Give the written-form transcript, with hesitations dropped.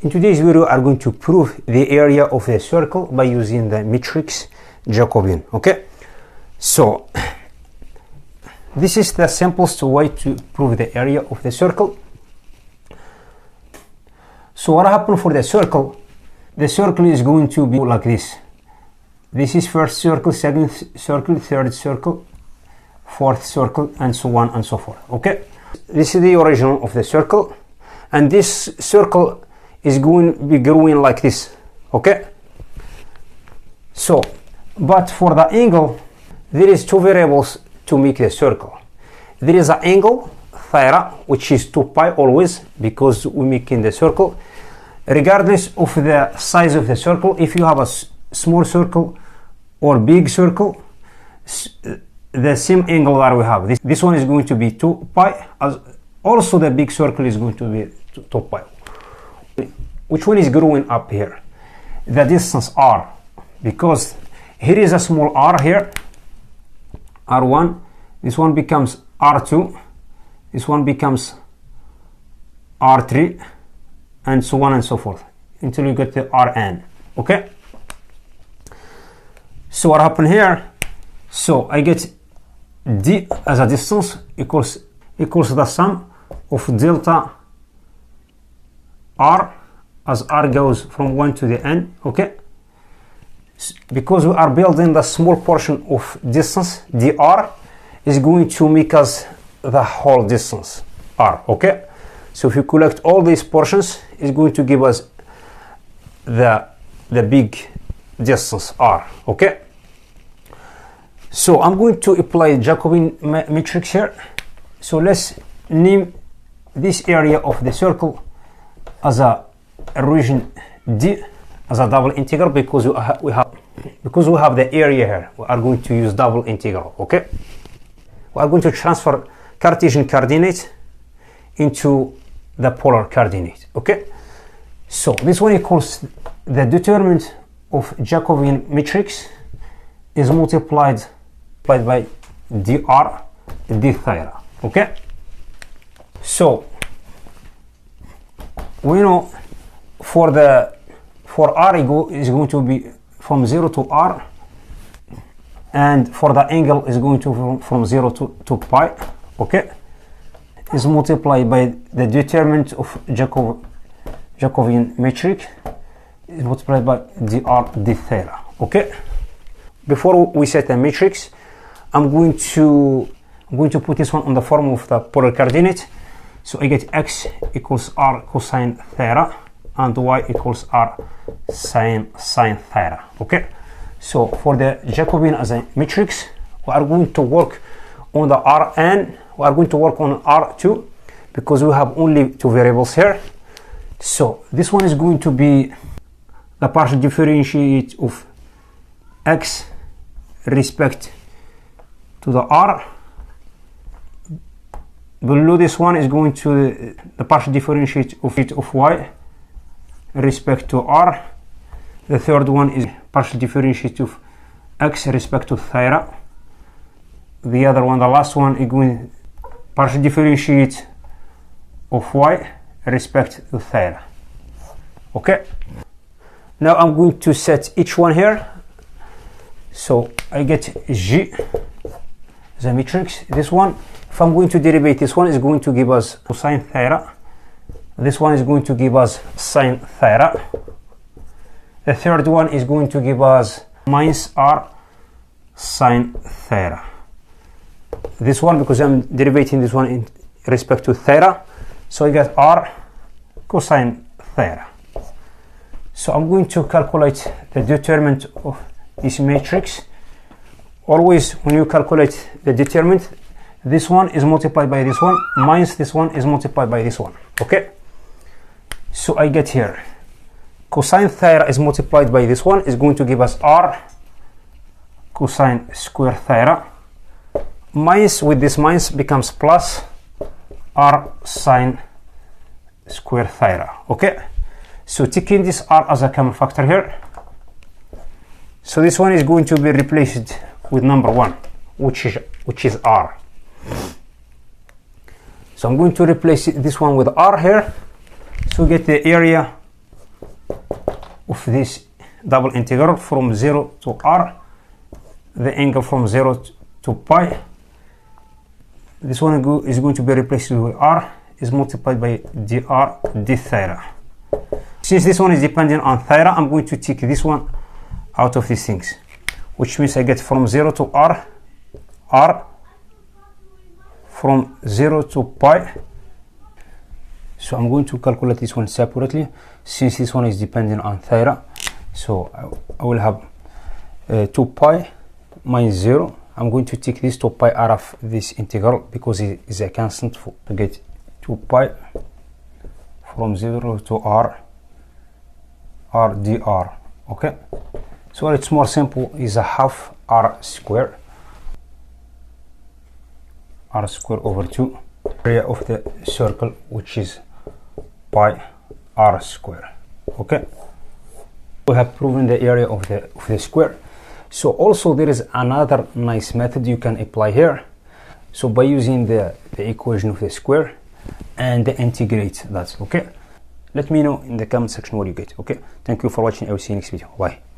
In today's video, we are going to prove the area of a circle by using the matrix Jacobian. Okay, so this is the simplest way to prove the area of the circle. So what happens for the circle? The circle is going to be like this. This is first circle, second circle, third circle, fourth circle, and so on and so forth. Okay, this is the origin of the circle, and this circle is going to be growing like this. Okay, so but for the angle, there is two variables to make the circle. There is an angle theta, which is 2 pi always, because we make in the circle regardless of the size of the circle. If you have a small circle or big circle, the same angle that we have, this one is going to be 2 pi, as also the big circle is going to be 2 pi. Which one is growing up here? The distance r, because here is a small r here, r1, this one becomes r2, this one becomes r3, and so on and so forth until you get the rn. Okay, so what happened here? So I get d as a distance equals the sum of delta r as r goes from 1 to the n. Okay, because we are building the small portion of distance, dr is going to make us the whole distance r. Okay, so if you collect all these portions, it's going to give us the big distance r. Okay, so I'm going to apply Jacobian matrix here. So let's name this area of the circle as a region D, as a double integral, because we have the area here. We are going to use double integral. Okay, we are going to transfer Cartesian coordinate into the polar coordinate. Okay, so this one equals the determinant of Jacobian matrix is multiplied by dr d theta. Okay, so we know for r is going to be from 0 to r, and for the angle is going to from 0 to pi. Okay, is multiplied by the determinant of Jacobian matrix is multiplied by dr d theta. Okay, before we set a matrix, I'm going to put this one on the form of the polar coordinate. So I get x equals r cosine theta and y equals r sine theta. Okay, so for the Jacobian as a matrix, we are going to work on the rn, we are going to work on r2, because we have only two variables here. So this one is going to be the partial differentiate of x respect to the r. Below this one is going to the partial differentiate of y respect to r. The third one is partial differentiate of x respect to theta. The other one, the last one, is going partial differentiate of y respect to theta. Okay, now I'm going to set each one here. So I get G as a matrix. This one, if I'm going to derivate, this one is going to give us cosine theta. This one is going to give us sine theta. The third one is going to give us minus r sine theta. This one, because I'm derivating this one in respect to theta, so I get r cosine theta. So I'm going to calculate the determinant of this matrix. Always when you calculate the determinant, this one is multiplied by this one, minus this one is multiplied by this one. Okay, so I get here cosine theta is multiplied by this one, is going to give us r cosine square theta, minus with this minus becomes plus r sine square theta. Okay, so taking this r as a common factor here, so this one is going to be replaced with number 1, which is r. So I'm going to replace this one with r here, so get the area of this double integral from 0 to r, the angle from 0 to pi. This one is going to be replaced with r is multiplied by dr d theta. Since this one is dependent on theta, I'm going to take this one out of these things, which means I get from 0 to r, r from 0 to pi. So I'm going to calculate this one separately since this one is dependent on theta. So I will have 2 pi minus 0. I'm going to take this 2 pi out of this integral because it is a constant to get 2 pi from 0 to r dr. Okay, so it's more simple, is a half r square over 2 area of the circle, which is pi r square. Okay, we have proven the area of the square. So also there is another nice method you can apply here. So by using the equation of the square and integrate that. Okay, let me know in the comment section what you get. Okay, thank you for watching. I will see you next video. Bye.